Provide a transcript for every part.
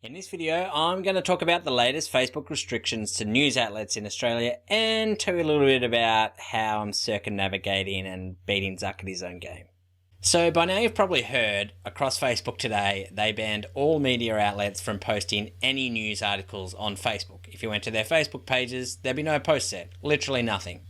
In this video, I'm going to talk about the latest Facebook restrictions to news outlets in Australia and tell you a little bit about how I'm circumnavigating and beating Zuck at his own game. So by now you've probably heard, across Facebook today, they banned all media outlets from posting any news articles on Facebook. If you went to their Facebook pages, there'd be no posts there, literally nothing.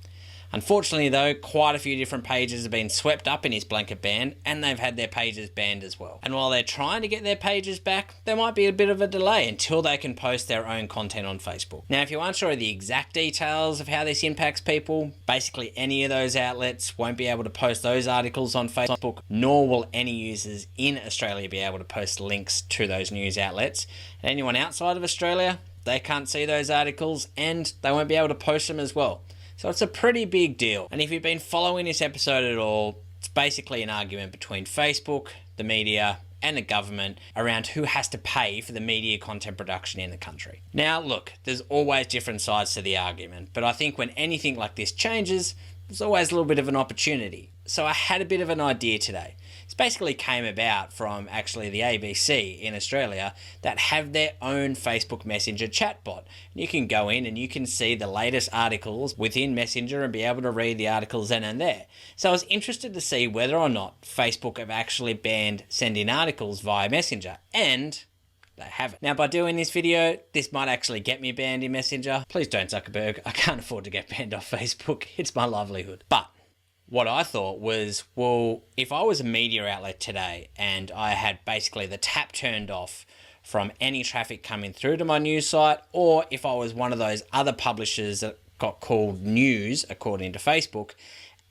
Unfortunately though, quite a few different pages have been swept up in his blanket ban and they've had their pages banned as well. And while they're trying to get their pages back, there might be a bit of a delay until they can post their own content on Facebook. Now, if you aren't sure of the exact details of how this impacts people, basically any of those outlets won't be able to post those articles on Facebook, nor will any users in Australia be able to post links to those news outlets. And anyone outside of Australia, they can't see those articles and they won't be able to post them as well. So it's a pretty big deal. And if you've been following this episode at all, it's basically an argument between Facebook, the media, and the government around who has to pay for the media content production in the country. Now, look, there's always different sides to the argument, but I think when anything like this changes, there's always a little bit of an opportunity. So I had a bit of an idea today. This basically came about from actually the ABC in Australia that have their own Facebook Messenger chatbot. You can go in and you can see the latest articles within Messenger and be able to read the articles then and there. So I was interested to see whether or not Facebook have actually banned sending articles via Messenger, and they haven't. Now, by doing this video, this might actually get me banned in Messenger. Please don't, Zuckerberg. I can't afford to get banned off Facebook. It's my livelihood. But what I thought was, well, if I was a media outlet today and I had basically the tap turned off from any traffic coming through to my news site, or if I was one of those other publishers that got called news according to Facebook,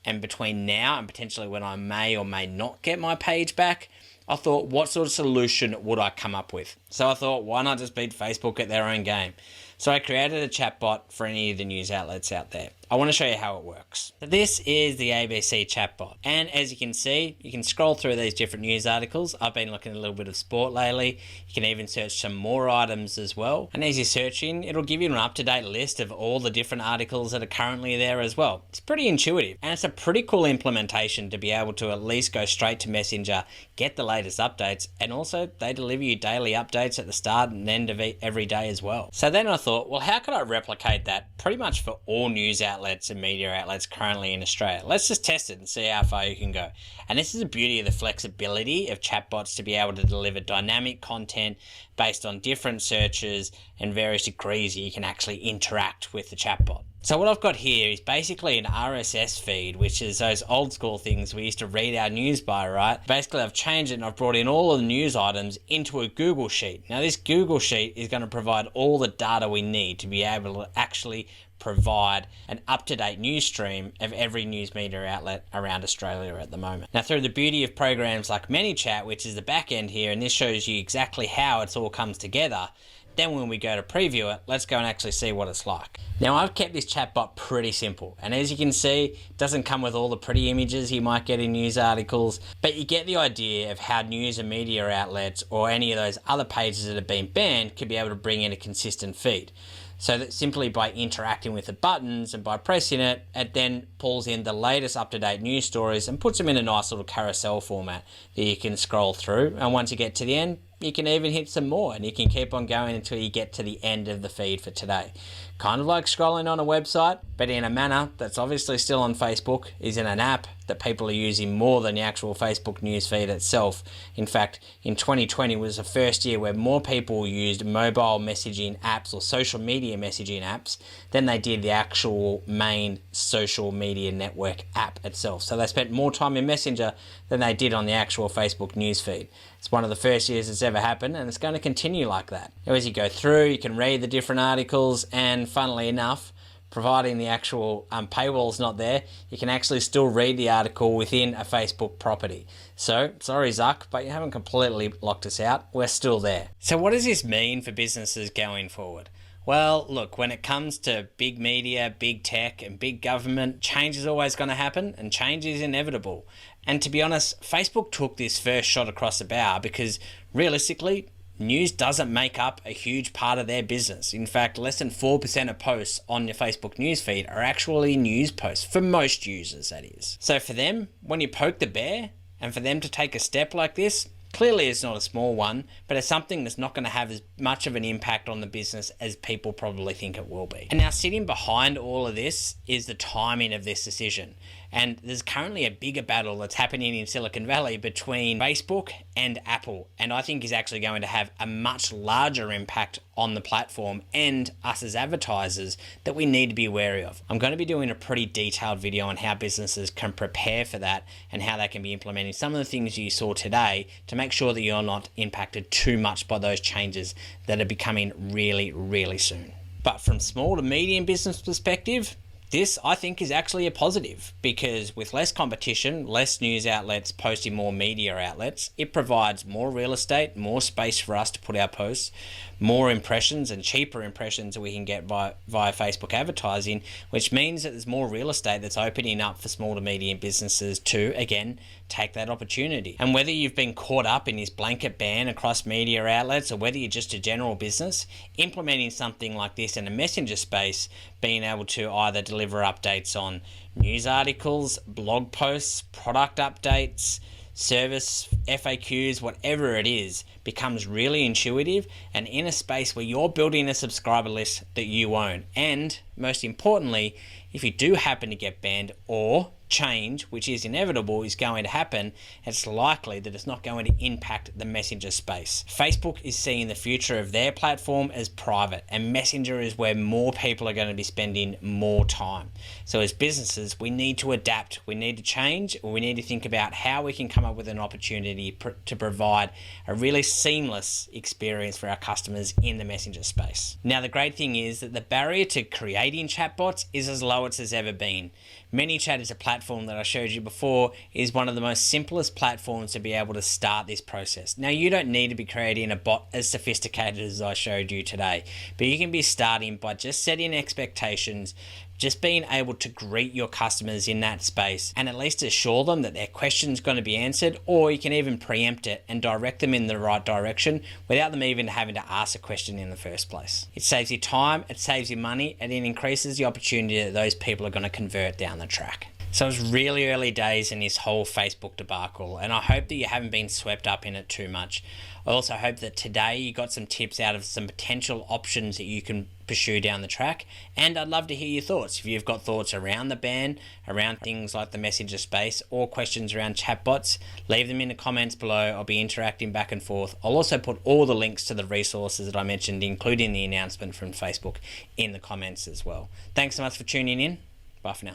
and between now and potentially when I may or may not get my page back, I thought, what sort of solution would I come up with? So I thought, why not just beat Facebook at their own game? So I created a chatbot for any of the news outlets out there. I want to show you how it works. So this is the ABC chatbot. And as you can see, you can scroll through these different news articles. I've been looking at a little bit of sport lately. You can even search some more items as well. And as you're searching, it'll give you an up-to-date list of all the different articles that are currently there as well. It's pretty intuitive. And it's a pretty cool implementation to be able to at least go straight to Messenger, get the latest updates, and also they deliver you daily updates at the start and end of every day as well. So then I thought, well, how could I replicate that pretty much for all news outlets and media outlets currently in Australia? Let's just test it and see how far you can go. And this is the beauty of the flexibility of chatbots to be able to deliver dynamic content based on different searches and various degrees you can actually interact with the chatbot. So what I've got here is basically an RSS feed, which is those old school things we used to read our news by, right? Basically, I've changed it and I've brought in all of the news items into a Google Sheet. Now, this Google Sheet is going to provide all the data we need to be able to actually provide an up-to-date news stream of every news media outlet around Australia at the moment. Now, through the beauty of programs like ManyChat, which is the back end here, and this shows you exactly how it all comes together, then when we go to preview it, let's go and actually see what it's like. Now, I've kept this chatbot pretty simple, and as you can see, it doesn't come with all the pretty images you might get in news articles, but you get the idea of how news and media outlets or any of those other pages that have been banned could be able to bring in a consistent feed. So that simply by interacting with the buttons and by pressing it, it then pulls in the latest up-to-date news stories and puts them in a nice little carousel format that you can scroll through. And once you get to the end, you can even hit some more and you can keep on going until you get to the end of the feed for today. Kind of like scrolling on a website, but in a manner that's obviously still on Facebook, is in an app that people are using more than the actual Facebook news feed itself. In fact, in 2020 was the first year where more people used mobile messaging apps or social media messaging apps than they did the actual main social media network app itself. So they spent more time in Messenger than they did on the actual Facebook news feed. It's one of the first years it's ever happened, and it's going to continue like that. Now, as you go through, you can read the different articles, and funnily enough, providing the actual paywall's not there, you can actually still read the article within a Facebook property. So, sorry Zuck, but you haven't completely locked us out. We're still there. So what does this mean for businesses going forward? Well, look, when it comes to big media, big tech, and big government, change is always going to happen, and change is inevitable. And to be honest, Facebook took this first shot across the bow because realistically, news doesn't make up a huge part of their business. In fact, less than 4% of posts on your Facebook newsfeed are actually news posts, for most users, that is. So for them, when you poke the bear, and for them to take a step like this, Clearly it's not a small one, but it's something that's not going to have as much of an impact on the business as people probably think it will be. And now sitting behind all of this is the timing of this decision. And there's currently a bigger battle that's happening in Silicon Valley between Facebook and Apple, and I think is actually going to have a much larger impact on the platform and us as advertisers that we need to be wary of. I'm going to be doing a pretty detailed video on how businesses can prepare for that and how they can be implementing some of the things you saw today to make sure that you're not impacted too much by those changes that are becoming really, really soon. But from small to medium business perspective, this, I think, is actually a positive, because with less competition, less news outlets posting more media outlets, it provides more real estate, more space for us to put our posts, more impressions and cheaper impressions that we can get via Facebook advertising, which means that there's more real estate that's opening up for small to medium businesses to, again, take that opportunity. And whether you've been caught up in this blanket ban across media outlets or whether you're just a general business, implementing something like this in a messenger space, being able to either deliver updates on news articles, blog posts, product updates, service, FAQs, whatever it is, becomes really intuitive and in a space where you're building a subscriber list that you own. And most importantly, if you do happen to get banned or change, which is inevitable, is going to happen, it's likely that it's not going to impact the messenger space. Facebook is seeing the future of their platform as private, and messenger is where more people are going to be spending more time. So as businesses, we need to adapt, we need to change, or we need to think about how we can come up with an opportunity to provide a really seamless experience for our customers in the messenger space. Now, the great thing is that the barrier to creating chatbots is as low as it's ever been. ManyChat is a platform that I showed you before, is one of the most simplest platforms to be able to start this process. Now, you don't need to be creating a bot as sophisticated as I showed you today, but you can be starting by just setting expectations, just being able to greet your customers in that space and at least assure them that their question's going to be answered, or you can even preempt it and direct them in the right direction without them even having to ask a question in the first place. It saves you time, it saves you money, and it increases the opportunity that those people are going to convert down the track. So it's really early days in this whole Facebook debacle, and I hope that you haven't been swept up in it too much. I also hope that today you got some tips out of some potential options that you can pursue down the track, and I'd love to hear your thoughts. If you've got thoughts around the ban, around things like the messenger space, or questions around chatbots, leave them in the comments below. I'll be interacting back and forth. I'll also put all the links to the resources that I mentioned, including the announcement from Facebook, in the comments as well. Thanks so much for tuning in. Bye for now.